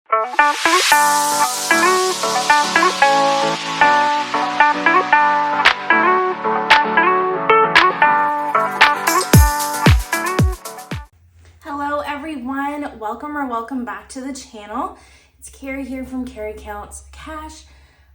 Hello everyone, welcome back to the channel. It's Carrie here from Carrie Counts Cash.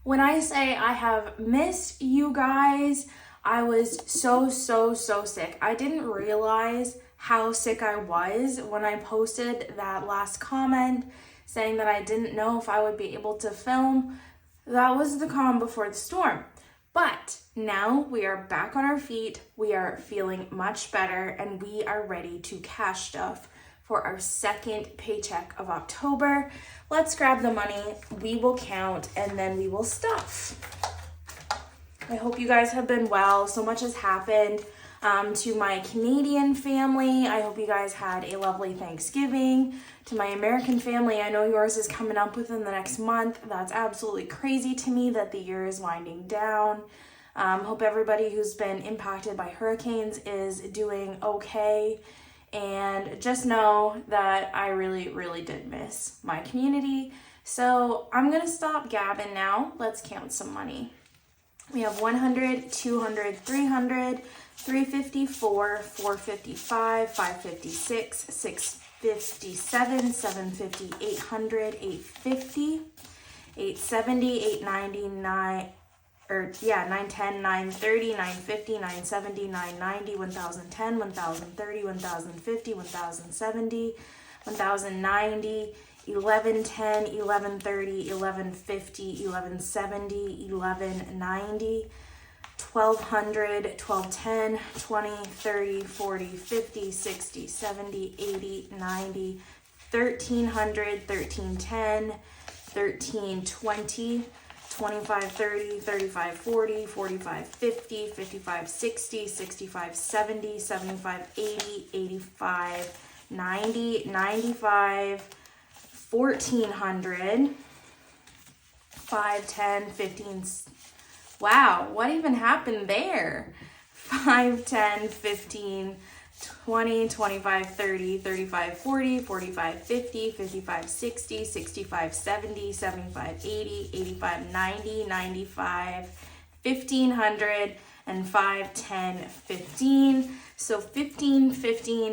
When I say I have missed you guys, I was so sick. I didn't realize how sick I was when I posted that last comment saying that I didn't know if I would be able to film. That was the calm before the storm. But now we are back on our feet, we are feeling much better, and we are ready to cash stuff for our second paycheck of October. Let's grab the money, we will count, and then we will stuff. I hope you guys have been well. So much has happened to my Canadian family. I hope you guys had a lovely Thanksgiving. To my American family, I know yours is coming up within the next month. That's absolutely crazy to me that the year is winding down. Hope everybody who's been impacted by hurricanes is doing okay. And just know that I really did miss my community. So I'm gonna stop gabbing now. Let's count some money. We have 100, 200, 300, 354, 455, 556, 657, 750, 800, 850, 870, 890, 910, 930, 950, 970, 990, 1010, 1030, 1050, 1070, 1090, 1110, 1130, 1150, 1170, 1190, 1200, 1210, 20, 30, 40, 50, 60, 70, 80, 90, 1300, 1310, 1320, 25, 30, 35, 40, 45, 50, 55, 60, 65, 70, 75, 80, 85, 90, 95, 1400, 5, 10, 15, wow, what even happened there? 5, 10, 15, 20, 25, 30, 35, 40, 45, 50, 55, 60, 65, 70, 75, 80, 85, 90, 95, 1500, and 5, 10, 15. So 15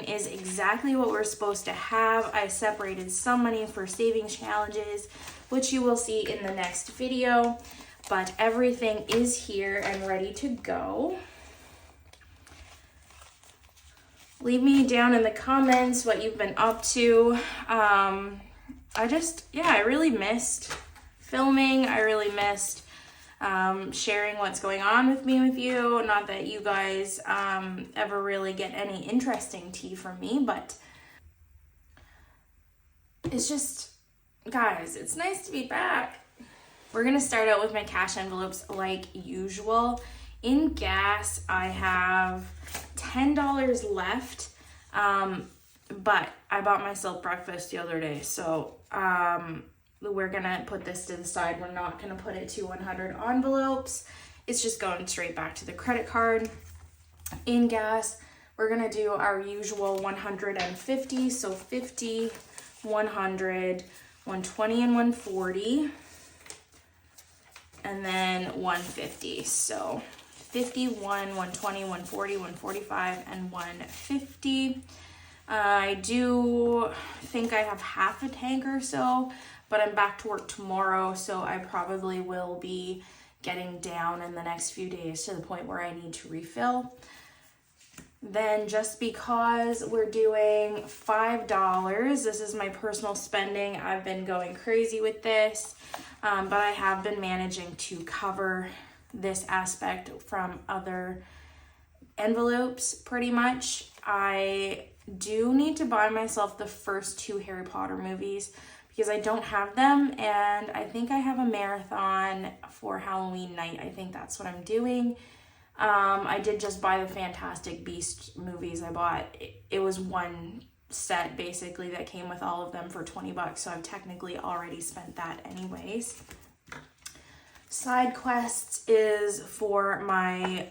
is exactly what we're supposed to have. I separated some money for savings challenges, which you will see in the next video, but everything is here and ready to go. Leave me down in the comments what you've been up to. I really missed filming. I really missed sharing what's going on with me with you. Not that you guys ever really get any interesting tea from me, but it's just, guys, it's nice to be back. We're gonna start out with my cash envelopes like usual. In gas, I have $10 left, but I bought myself breakfast the other day, so we're gonna put this to the side. We're not gonna put it to 100 envelopes. It's just going straight back to the credit card. In gas, we're gonna do our usual 150, so 50, 100, 120, and 140, and then 150. So 51, 120, 140, 145, and 150. I do think I have half a tank or so, but I'm back to work tomorrow, so I probably will be getting down in the next few days to the point where I need to refill. Then just because we're doing $5, this is my personal spending. I've been going crazy with this, but I have been managing to cover this aspect from other envelopes pretty much. I do need to buy myself the first 2 Harry Potter movies because I don't have them, and I think I have a marathon for Halloween night. I think that's what I'm doing. I did just buy the Fantastic Beasts movies. I bought, it was one set basically that came with all of them for $20, so I've technically already spent that anyways. Side quests is for my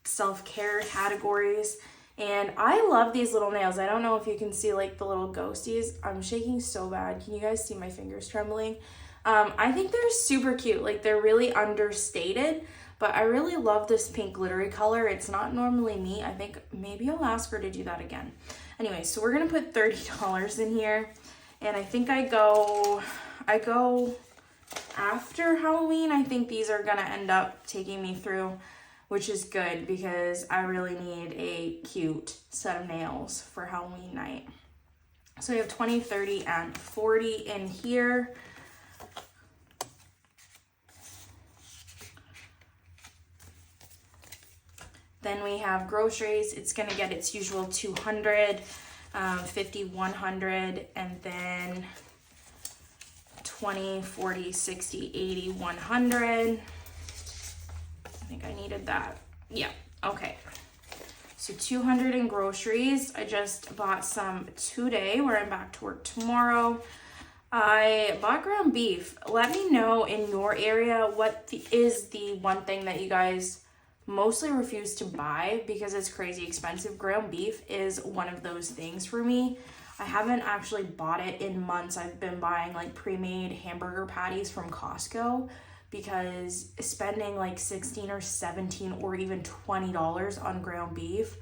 self-care categories. And I love these little nails. I don't know if you can see like the little ghosties. I'm shaking so bad. Can you guys see my fingers trembling? I think they're super cute. Like they're really understated, but I really love this pink glittery color. It's not normally me. I think maybe I'll ask her to do that again. Anyway, so we're gonna put $30 in here. And I think I go after Halloween. I think these are gonna end up taking me through, which is good because I really need a cute set of nails for Halloween night. So we have 20, 30, and 40 in here. Then we have groceries. It's gonna get its usual 200, 50, 100, and then 20, 40, 60, 80, 100. I think I needed that. Yeah, okay. So 200 in groceries. I just bought some today where I'm back to work tomorrow. I bought ground beef. Let me know in your area what is the one thing that you guys mostly refuse to buy because it's crazy expensive. Ground beef is one of those things for me. I haven't actually bought it in months. I've been buying like pre-made hamburger patties from Costco because spending like $16 or $17 or even $20 on ground beef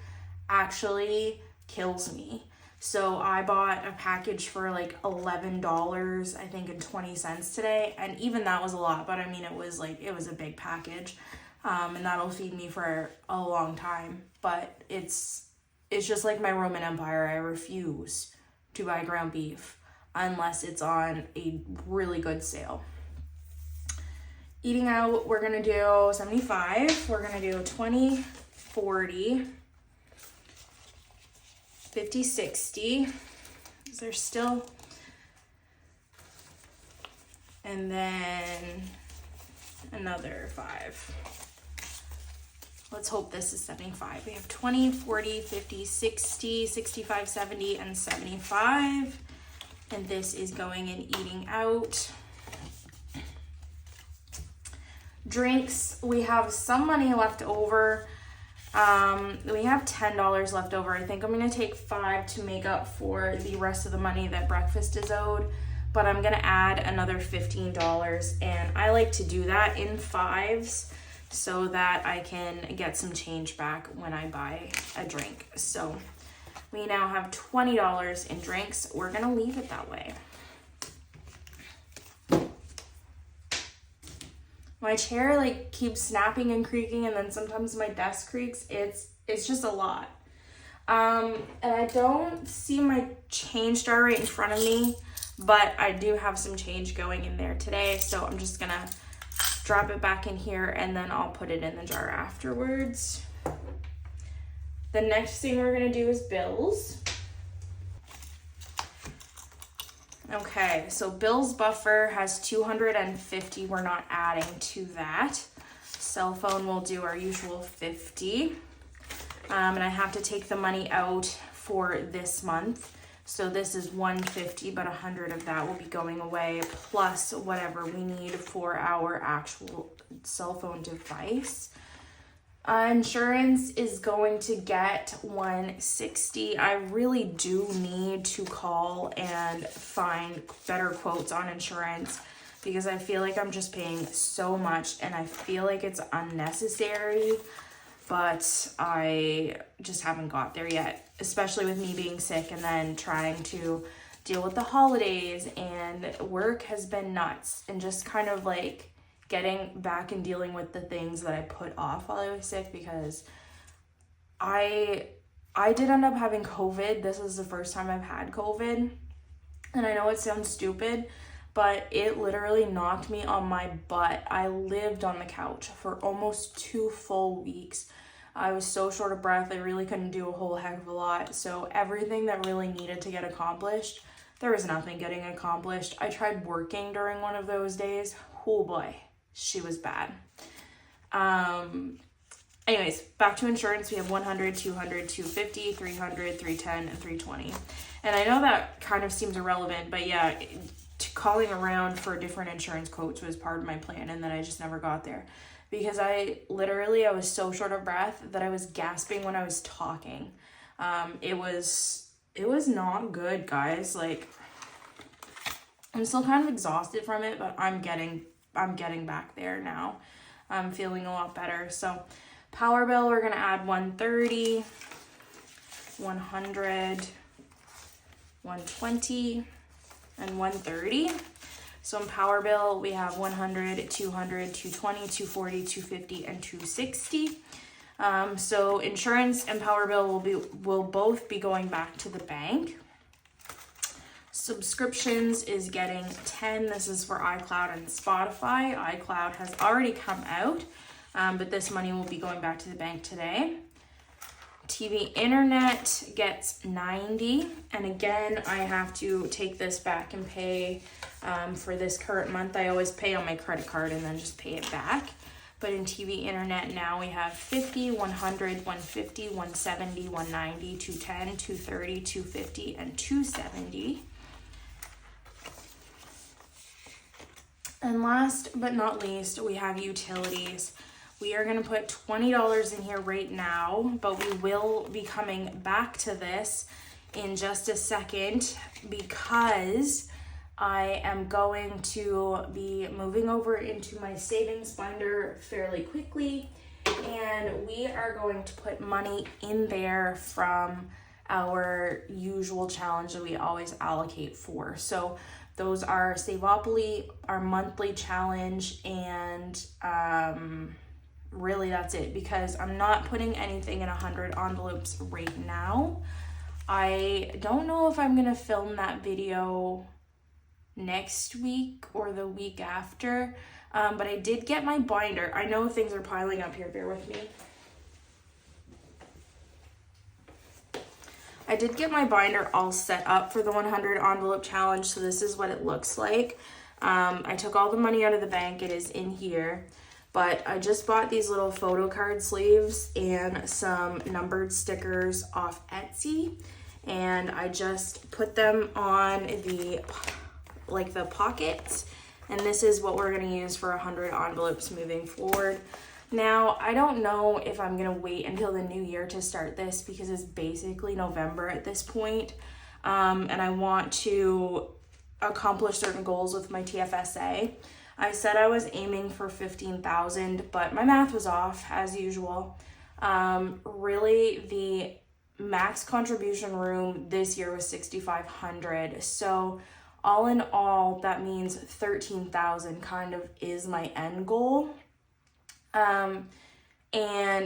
actually kills me. So I bought a package for like $11, I think, and 20 cents today. And even that was a lot, but I mean, it was a big package. And that'll feed me for a long time. But it's just like my Roman Empire. I refuse to buy ground beef unless it's on a really good sale. Eating out, we're gonna do 75. We're gonna do 20, 40, 50, 60. Is there still? And then another 5. Let's hope this is 75. We have 20, 40, 50, 60, 65, 70, and 75. And this is going in eating out. Drinks, we have some money left over. We have $10 left over. I think I'm gonna take 5 to make up for the rest of the money that breakfast is owed, but I'm gonna add another $15, and I like to do that in 5s so that I can get some change back when I buy a drink. So we now have $20 in drinks. We're gonna leave it that way. My chair like keeps snapping and creaking, and then sometimes my desk creaks. It's just a lot. And I don't see my change jar right in front of me, but I do have some change going in there today. So I'm just gonna drop it back in here and then I'll put it in the jar afterwards. The next thing we're gonna do is bills. Okay, so bills buffer has 250. We're not adding to that. Cell phone will do our usual 50. And I have to take the money out for this month. So this is 150, but 100 of that will be going away, plus whatever we need for our actual cell phone device. Insurance is going to get 160. I really do need to call and find better quotes on insurance because I feel like I'm just paying so much and I feel like it's unnecessary, but I just haven't got there yet, especially with me being sick and then trying to deal with the holidays, and work has been nuts, and just kind of like getting back and dealing with the things that I put off while I was sick, because I did end up having COVID. This is the first time I've had COVID. And I know it sounds stupid, but it literally knocked me on my butt. I lived on the couch for almost 2 full weeks. I was so short of breath. I really couldn't do a whole heck of a lot. So everything that really needed to get accomplished, there was nothing getting accomplished. I tried working during one of those days. Oh boy. She was bad. Anyways, back to insurance. We have 100, 200, 250, 300, 310, and 320. And I know that kind of seems irrelevant, but yeah, calling around for different insurance quotes was part of my plan, and then I just never got there. Because I was so short of breath that I was gasping when I was talking. It was not good, guys. Like, I'm still kind of exhausted from it, but I'm getting back there now. I'm feeling a lot better. So power bill, we're gonna add 130, 100, 120, and 130. So in power bill, we have 100, 200, 220, 240, 250, and 260. So insurance and power bill will both be going back to the bank. Subscriptions is getting 10. This is for iCloud and Spotify. iCloud has already come out, but this money will be going back to the bank today. TV internet gets 90. And again, I have to take this back and pay for this current month. I always pay on my credit card and then just pay it back. But in TV internet now we have 50, 100, 150, 170, 190, 210, 230, 250, and 270. And last but not least, we have utilities. We are gonna put $20 in here right now, but we will be coming back to this in just a second because I am going to be moving over into my savings binder fairly quickly, and we are going to put money in there from our usual challenge that we always allocate for. So those are Savopoly, our monthly challenge, and really that's it, because I'm not putting anything in 100 envelopes right now. I don't know if I'm gonna film that video next week or the week after, but I did get my binder. I know things are piling up here, bear with me. I did get my binder all set up for the 100 envelope challenge, so this is what it looks like. I took all the money out of the bank, it is in here, but I just bought these little photo card sleeves and some numbered stickers off Etsy, and I just put them on the pockets, and this is what we're going to use for 100 envelopes moving forward. Now, I don't know if I'm going to wait until the new year to start this because it's basically November at this point, and I want to accomplish certain goals with my TFSA. I said I was aiming for 15,000, but my math was off as usual. Really, the max contribution room this year was 6,500, so all in all, that means 13,000 kind of is my end goal. And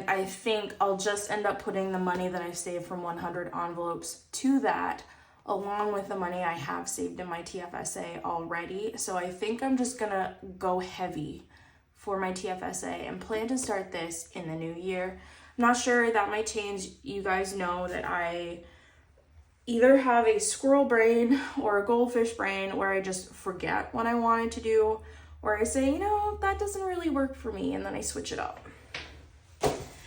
I think I'll just end up putting the money that I saved from 100 envelopes to that, along with the money I have saved in my TFSA already. So I think I'm just gonna go heavy for my TFSA and plan to start this in the new year. I'm not sure, that might change. You guys know that I either have a squirrel brain or a goldfish brain where I just forget what I wanted to do, or I say, you know, that doesn't really work for me, and then I switch it up.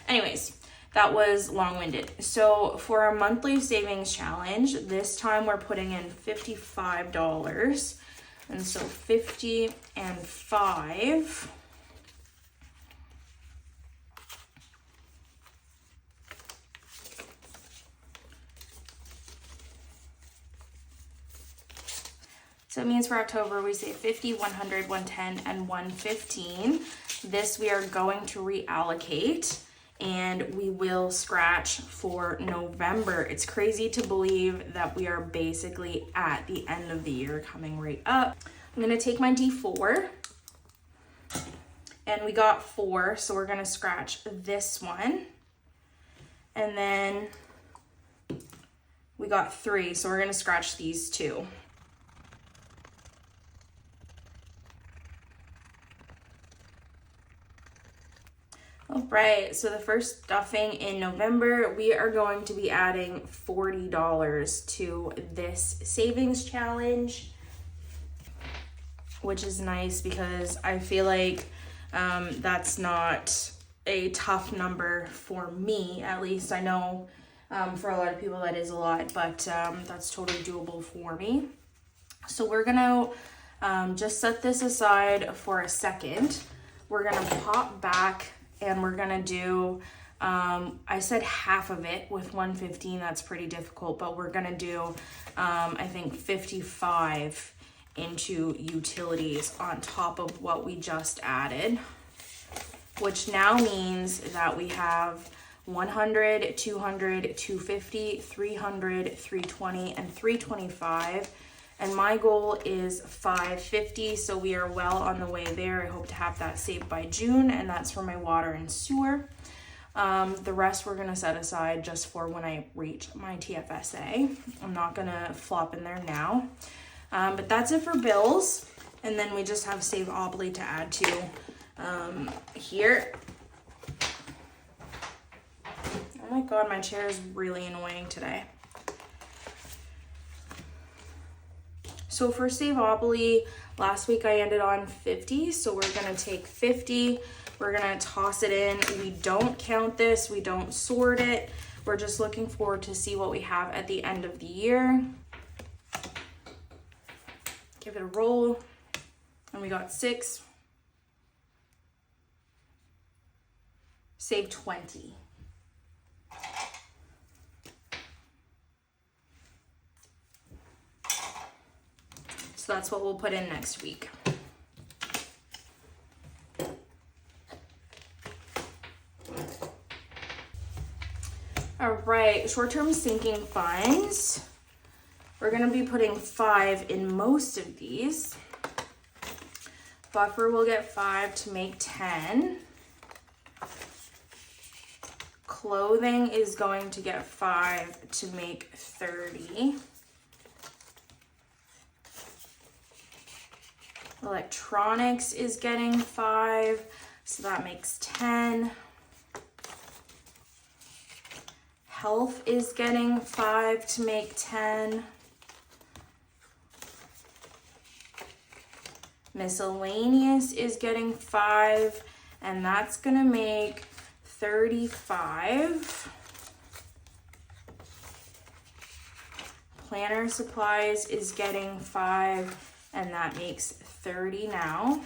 Anyways, that was long-winded. So for our monthly savings challenge, this time we're putting in $55. And so 50 and 5. So it means for October, we save 50, 100, 110, and 115. This we are going to reallocate, and we will scratch for November. It's crazy to believe that we are basically at the end of the year coming right up. I'm gonna take my D4, and we got 4, so we're gonna scratch this one. And then we got 3, so we're gonna scratch these 2. All right, so the first stuffing in November, we are going to be adding $40 to this savings challenge, which is nice because I feel like that's not a tough number for me. At least I know for a lot of people that is a lot, but that's totally doable for me. So we're gonna just set this aside for a second. We're gonna pop back and we're gonna do I said half of it with 115. That's pretty difficult, but we're gonna do, I think 55 into utilities on top of what we just added, which now means that we have 100, 200, 250, 300, 320, and 325. And my goal is 550, so we are well on the way there. I hope to have that saved by June, and that's for my water and sewer. The rest we're gonna set aside just for when I reach my TFSA. I'm not gonna flop in there now. But that's it for bills. And then we just have save obli to add to here. Oh my God, my chair is really annoying today. So for save obli, last week I ended on 50. So we're gonna take 50. We're gonna toss it in. We don't count this, we don't sort it. We're just looking forward to see what we have at the end of the year. Give it a roll. And we got 6. Save 20. So that's what we'll put in next week. All right, short-term sinking funds. We're gonna be putting 5 in most of these. Buffer will get 5 to make 10. Clothing is going to get 5 to make 30. Electronics is getting 5, so that makes 10. Health is getting 5 to make 10. Miscellaneous is getting 5, and that's gonna make 35. Planner supplies is getting 5, and that makes 30 now.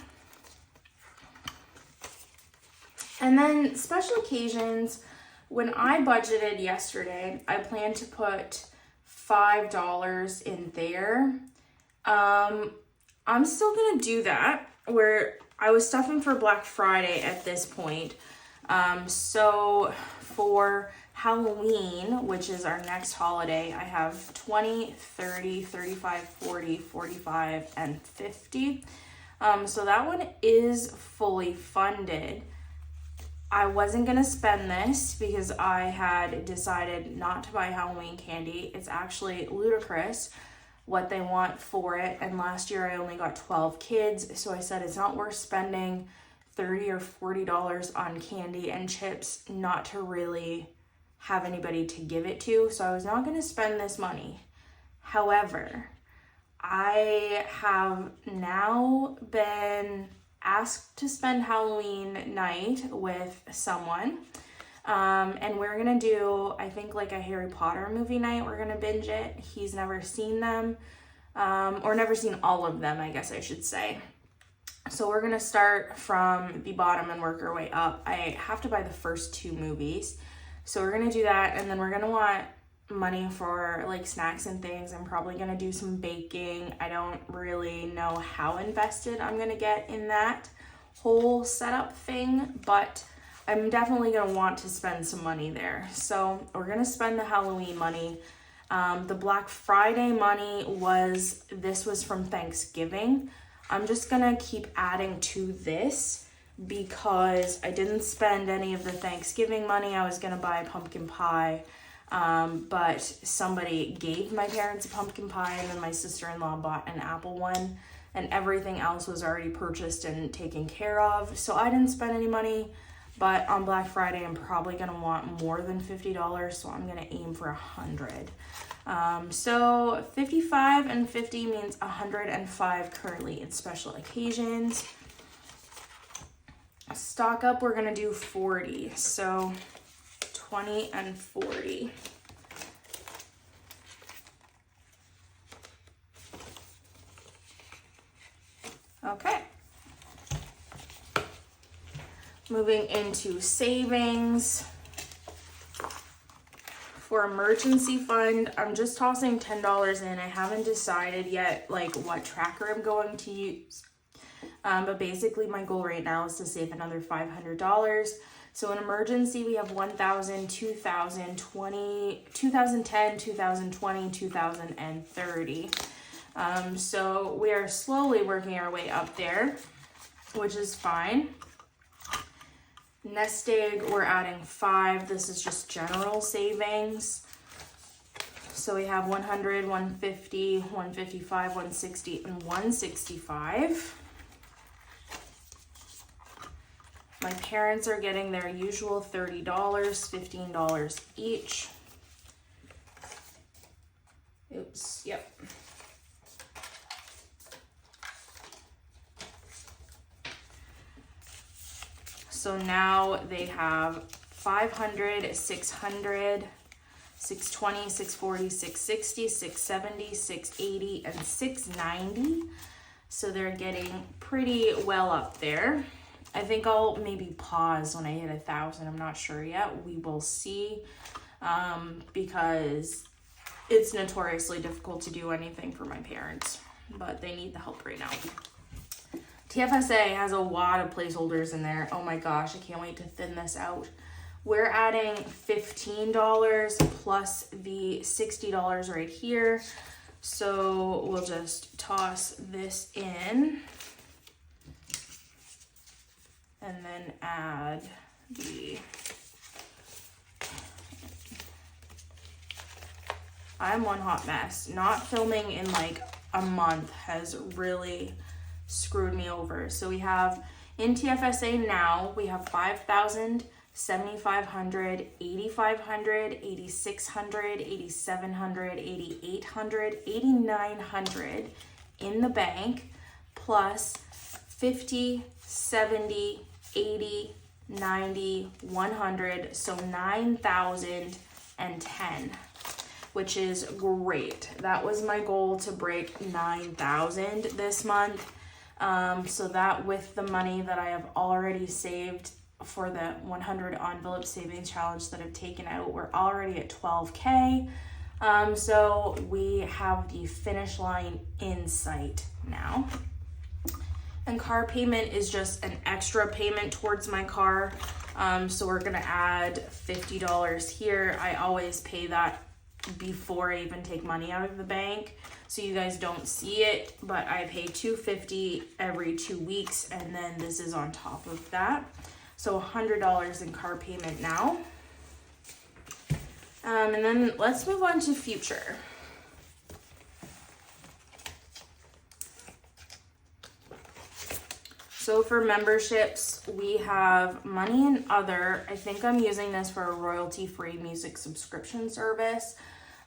And then special occasions, when I budgeted yesterday, I planned to put $5 in there. I'm still gonna do that, where I was stuffing for Black Friday at this point. So for Halloween, which is our next holiday, I have 20, 30, 35, 40, 45, and 50. So that one is fully funded. I wasn't gonna spend this because I had decided not to buy Halloween candy. It's actually ludicrous what they want for it, and last year I only got 12 kids, so I said it's not worth spending $30 or $40 on candy and chips not to really have anybody to give it to, so I was not going to spend this money. However, I have now been asked to spend Halloween night with someone, and we're gonna do, I think, like a Harry Potter movie night. We're gonna binge it. He's never seen them, or never seen all of them, I guess I should say. So we're gonna start from the bottom and work our way up. I have to buy the first 2 movies, so we're gonna do that, and then we're gonna want money for like snacks and things. I'm probably gonna do some baking. I don't really know how invested I'm gonna get in that whole setup thing, but I'm definitely gonna want to spend some money there. So we're gonna spend the Halloween money. The Black Friday money was from Thanksgiving. I'm just gonna keep adding to this because I didn't spend any of the Thanksgiving money. I was gonna buy pumpkin pie, but somebody gave my parents a pumpkin pie, and then my sister-in-law bought an apple one, and everything else was already purchased and taken care of. So I didn't spend any money. But on Black Friday, I'm probably gonna want more than $50, so I'm gonna aim for 100. So 55 and 50 means 105 currently in special occasions. Stock up, we're gonna do 40, so 20 and 40. Okay. Moving into savings. For emergency fund, I'm just tossing $10 in. I haven't decided yet like what tracker I'm going to use. But basically my goal right now is to save another $500. So in emergency, we have 1,000, 2,020, 2010, 2020, 2030. So we are slowly working our way up there, which is fine. Nest egg, we're adding 5. This is just general savings. So we have 100, 150, 155, 160, and 165. My parents are getting their usual $30, $15 each. Oops, yep. So now they have 500, 600, 620, 640, 660, 670, 680, and 690. So they're getting pretty well up there. I think I'll maybe pause when I hit 1,000. I'm not sure yet. We will see, because it's notoriously difficult to do anything for my parents, but they need the help right now. TFSA has a lot of placeholders in there. Oh my gosh, I can't wait to thin this out. We're adding $15 plus the $60 right here. So we'll just toss this in and then add the, I'm one hot mess. Not filming in like a month has really screwed me over. So we have in TFSA now, we have 5,000, 7,500, 8,500, 8,600, 8,700, 8,800, 8,900 in the bank, plus 50, 70, 80, 90, 100, so 9,010, which is great. That was my goal, to break 9,000 this month. So that with the money that I have already saved for the 100 envelope savings challenge that I've taken out, we're already at 12K. So we have the finish line in sight now. And car payment is just an extra payment towards my car. So we're gonna add $50 here. I always pay that before I even take money out of the bank, so you guys don't see it, but I pay $250 every 2 weeks, and then this is on top of that. So $100 in car payment now. And then let's move on to future. So for memberships, we have money and other. I think I'm using this for a royalty-free music subscription service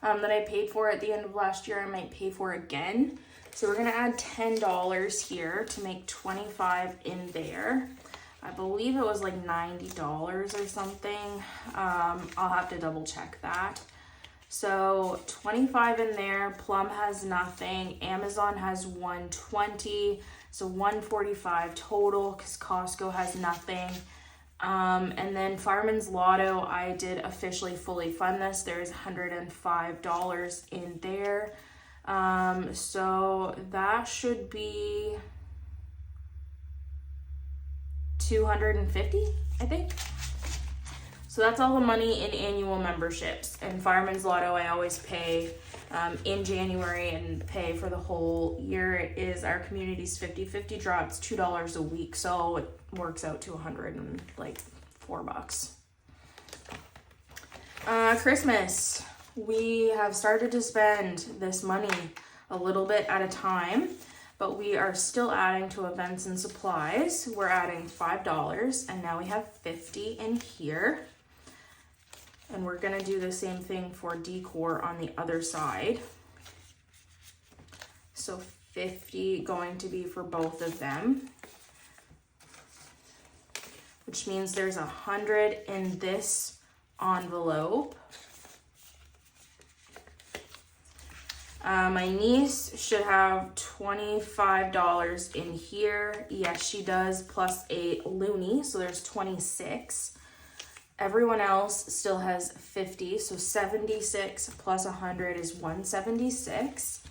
that I paid for at the end of last year. I might pay for again. So we're gonna add $10 here to make 25 in there. I believe it was like $90 or something. I'll have to double check that. So 25 in there. Plum has nothing. Amazon has 120. So 145 total, because Costco has nothing. And then Fireman's Lotto, I did officially fully fund this. There's $105 in there. So that should be 250, I think. So that's all the money in annual memberships. And Fireman's Lotto, I always pay in January and pay for the whole year. It is our community's 50-50 draw. It's $2 a week, so it works out to $104. Christmas, we have started to spend this money a little bit at a time, but we are still adding to events and supplies. We're adding $5, and now we have 50 in here. And we're gonna do the same thing for decor on the other side. So 50 going to be for both of them, which means there's 100 in this envelope. My niece should have $25 in here. Yes, she does, plus a loonie, so there's 26. Everyone else still has 50, so 76 plus 100 is 176.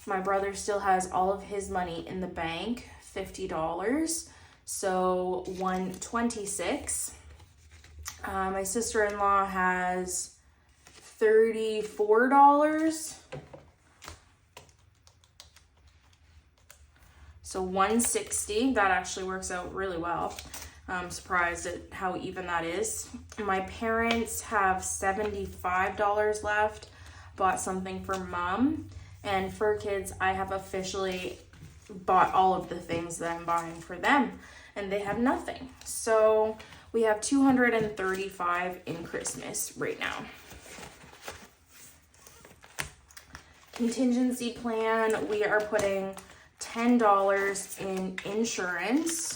My brother still has all of his money in the bank, $50, so 126. My sister-in-law has $34, so 160. That actually works out really well. I'm surprised at how even that is. My parents have $75 left. Bought something for mom. And for kids, I have officially bought all of the things that I'm buying for them. And they have nothing. So we have $235 in Christmas right now. Contingency plan, we are putting $10 in insurance.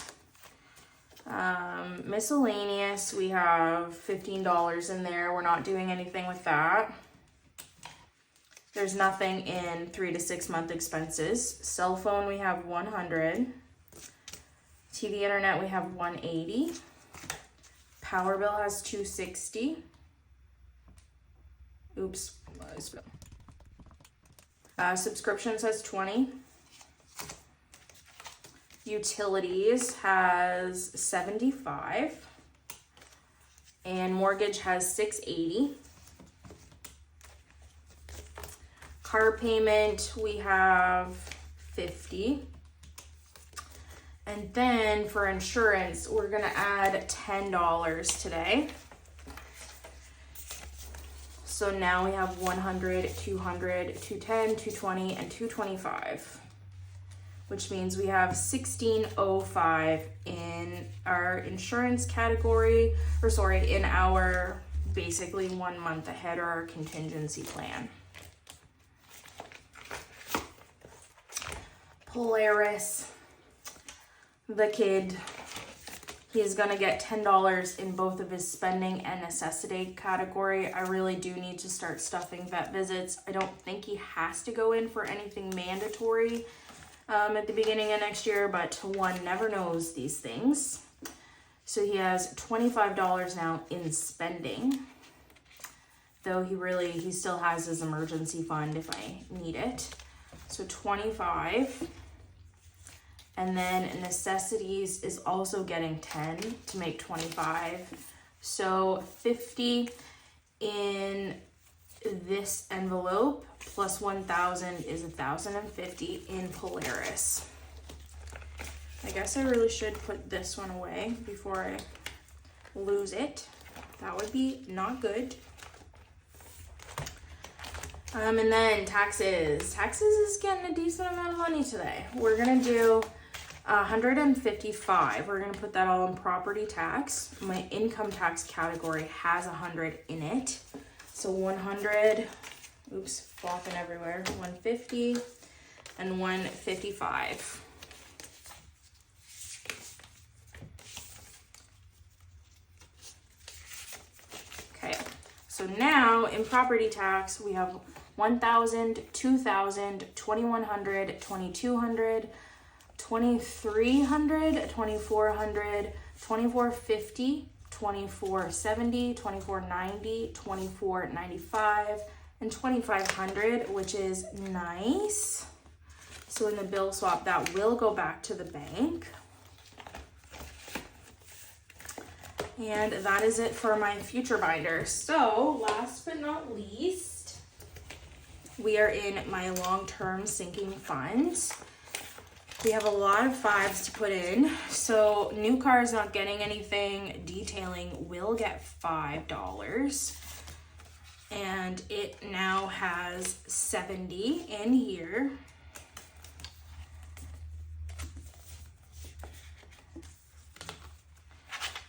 Miscellaneous, we have $15 in there. We're not doing anything with that. There's nothing in 3 to 6 month expenses. Cell phone, we have 100. TV internet, we have 180. Power bill has 260. Oops. Subscriptions has 20. Utilities has 75. And mortgage has 680. Car payment, we have 50. And then for insurance, we're gonna add $10 today. So now we have 100, 200, 210, 220, and 225, which means we have 1605 in our insurance category, in our basically 1 month ahead or our contingency plan. Polaris, the kid, he's gonna get $10 in both of his spending and necessity category. I really do need to start stuffing vet visits. I don't think he has to go in for anything mandatory at the beginning of next year, but one never knows these things. So he has $25 now in spending, though he still has his emergency fund if I need it. So 25. And then necessities is also getting 10 to make 25. So 50 in this envelope plus 1,000 is 1,050 in Polaris. I guess I really should put this one away before I lose it. That would be not good. And then taxes. Taxes is getting a decent amount of money today. We're gonna do 155. We're gonna put that all in property tax. My income tax category has 100 in it. So 100, oops, flopping everywhere. 150 and 155. Okay, so now in property tax, we have 1,000, 2,000, 2,100, 2,200, 2,300, 2,400, 2,450, 2,470, 2,490, 2,495, and 2,500, which is nice. So in the bill swap, that will go back to the bank. And that is it for my future binder. So last but not least, we are in my long-term sinking funds. We have a lot of 5s to put in. So new car is not getting anything. Detailing will get $5. And it now has 70 in here.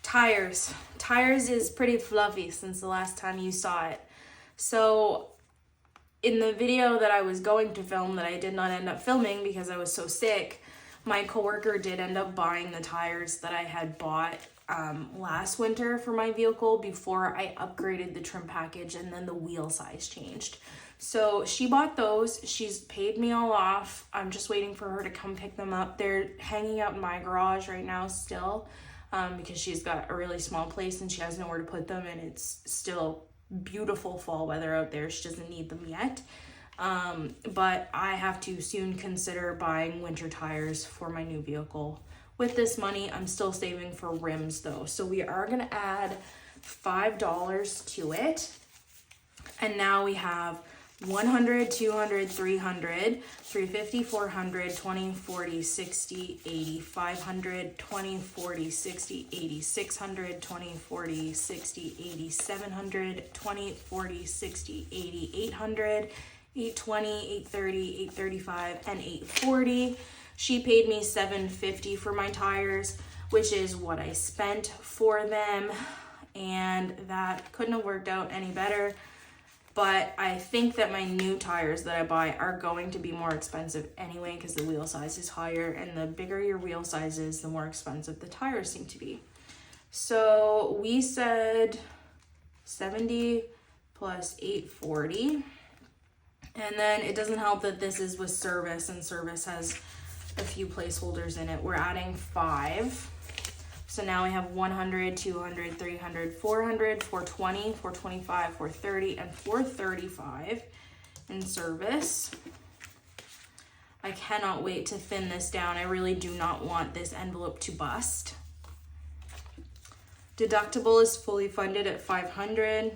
Tires. Tires is pretty fluffy since the last time you saw it. So in the video that I was going to film that I did not end up filming because I was so sick, my coworker did end up buying the tires that I had bought last winter for my vehicle before I upgraded the trim package and then the wheel size changed. So she bought those. She's paid me all off. I'm just waiting for her to come pick them up. They're hanging out in my garage right now still. because she's got a really small place and she has nowhere to put them, and it's still beautiful fall weather out there. She doesn't need them yet. But I have to soon consider buying winter tires for my new vehicle. With this money, I'm still saving for rims though. So we are gonna add $5 to it. And now we have 100, 200, 300, 350, 400, 20, 40, 60, 80, 500, 20, 40, 60, 80, 600, 20, 40, 60, 80, 700, 20, 40, 60, 80, 800, 820, 830, 835, and 840. She paid me $750 for my tires, which is what I spent for them, and that couldn't have worked out any better. But I think that my new tires that I buy are going to be more expensive anyway because the wheel size is higher, and the bigger your wheel size is, the more expensive the tires seem to be. So we said 70 plus 840. And then it doesn't help that this is with service, and service has a few placeholders in it. We're adding 5. So now we have 100, 200, 300, 400, 420, 425, 430, and 435 in service. I cannot wait to thin this down. I really do not want this envelope to bust. Deductible is fully funded at $500.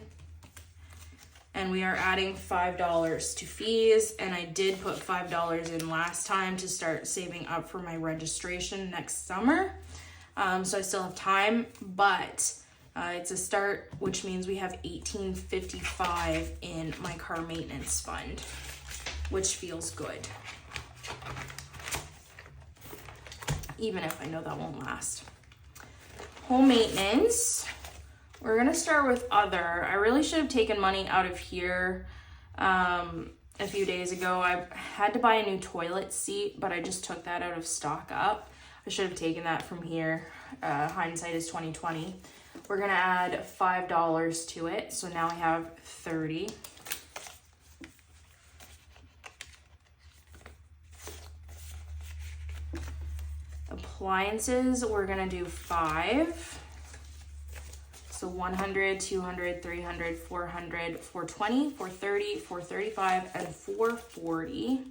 And we are adding $5 to fees, and I did put $5 in last time to start saving up for my registration next summer. So I still have time, but it's a start, which means we have $18.55 in my car maintenance fund, which feels good, even if I know that won't last. Home maintenance. We're gonna start with other. I really should have taken money out of here a few days ago. I had to buy a new toilet seat, but I just took that out of stock up. I should have taken that from here. Hindsight is 2020. We're gonna add $5 to it, so now we have 30. Appliances, we're gonna do 5. So 100, 200, 300, 400, 420, 430, 435, and 440.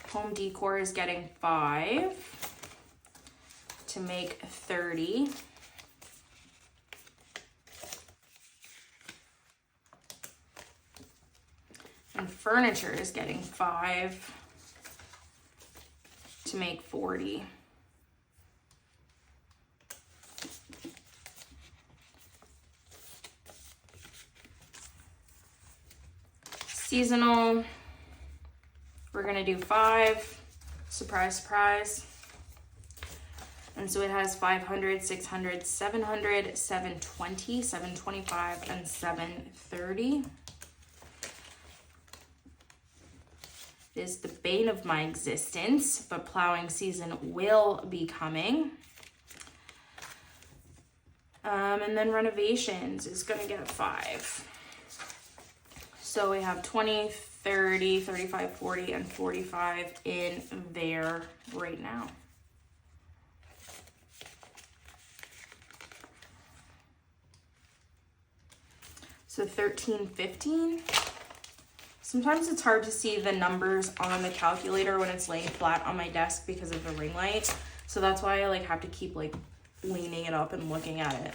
Home decor is getting 5 to make 30. And furniture is getting 5 to make 40. Seasonal, we're gonna do 5, surprise, surprise. And so it has 500, 600, 700, 720, 725, and 730. Is the bane of my existence, but plowing season will be coming. And then renovations is gonna get 5. So we have 20, 30, 35, 40, and 45 in there right now. So 13, 15. Sometimes it's hard to see the numbers on the calculator when it's laying flat on my desk because of the ring light. So that's why I have to keep leaning it up and looking at it.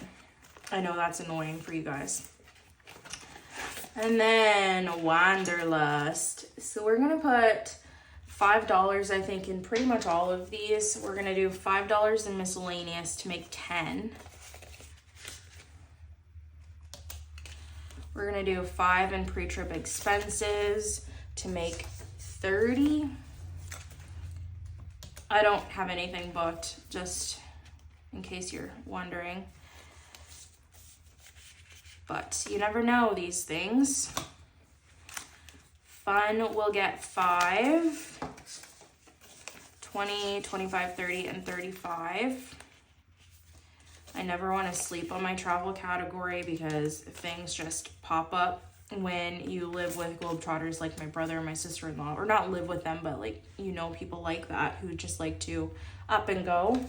I know that's annoying for you guys. And then Wanderlust. So we're gonna put $5, I think, in pretty much all of these. We're gonna do $5 in miscellaneous to make 10. We're gonna do 5 in pre-trip expenses to make 30. I don't have anything booked, just in case you're wondering. But you never know these things. Fun will get 5, 20, 25, 30, and 35. I never want to sleep on my travel category because things just pop up when you live with Globetrotters like my brother and my sister-in-law, or not live with them, but like, you know, people like that who just like to up and go.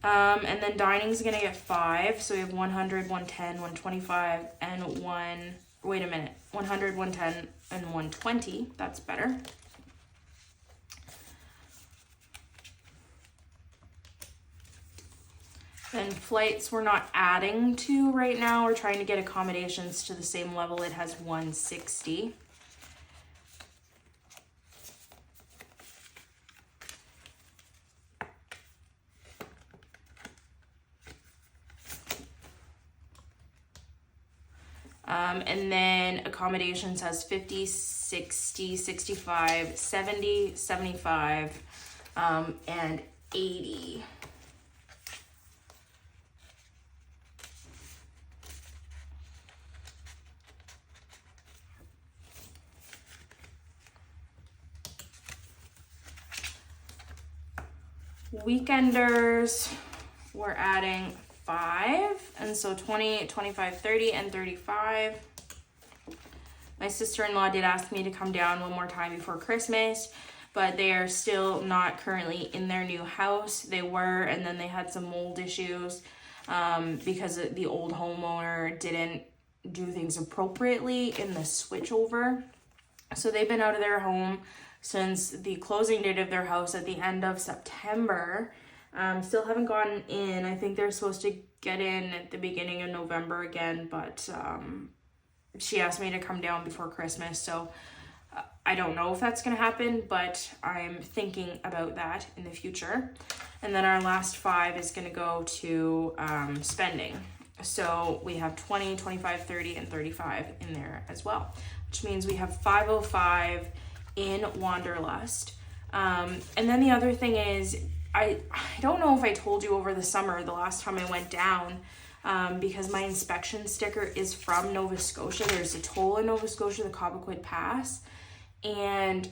And then dining's gonna get 5. So we have 100, 110, 125, and 100, 110, and 120. That's better. Then flights we're not adding to right now. We're trying to get accommodations to the same level. It has 160. And then accommodations has 50, 60, 65, 70, 75, and 80. Weekenders, we're adding 5, and so 20, 25, 30, and 35. My sister-in-law did ask me to come down one more time before Christmas, but they are still not currently in their new house. They were, and then they had some mold issues because the old homeowner didn't do things appropriately in the switchover. So they've been out of their home since the closing date of their house at the end of September. Still haven't gotten in. I think they're supposed to get in at the beginning of November again, but she asked me to come down before Christmas, so I don't know if that's going to happen, but I'm thinking about that in the future. And then our last 5 is going to go to spending. So we have 20, 25, 30, and 35 in there as well, which means we have 505 in Wanderlust. And then the other thing is, I don't know if I told you over the summer, the last time I went down, because my inspection sticker is from Nova Scotia. There's a toll in Nova Scotia, the Cobequid Pass, and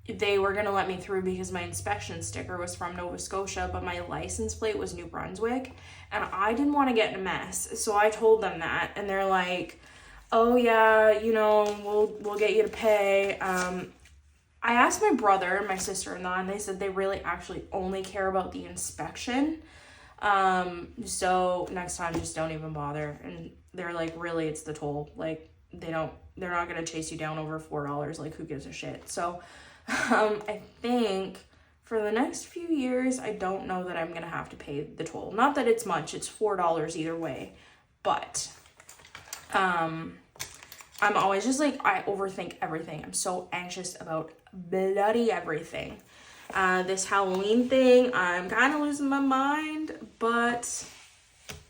they were going to let me through because my inspection sticker was from Nova Scotia, but my license plate was New Brunswick, and I didn't want to get in a mess. So I told them that, and they're like, oh yeah, you know, we'll get you to pay. I asked my brother and my sister-in-law, and they said they really actually only care about the inspection. So next time, just don't even bother. And they're like, really, it's the toll. Like, they're not going to chase you down over $4. Like, who gives a shit? So, I think for the next few years, I don't know that I'm going to have to pay the toll. Not that it's much. It's $4 either way. But, I'm always just like, I overthink everything. I'm so anxious about bloody everything. This Halloween thing, I'm kind of losing my mind, but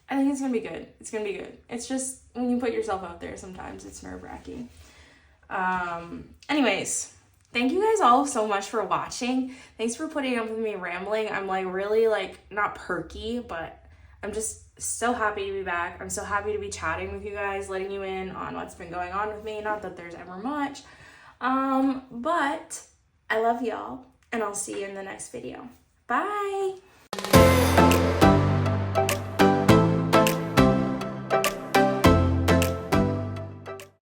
I think it's gonna be good. It's gonna be good. It's just when you put yourself out there, sometimes it's nerve-wracking. Anyways, thank you guys all so much for watching. Thanks for putting up with me rambling. I'm like really like not perky, but I'm just so happy to be back. I'm so happy to be chatting with you guys, letting you in on what's been going on with me. Not that there's ever much. But I love y'all, and I'll see you in the next video. Bye!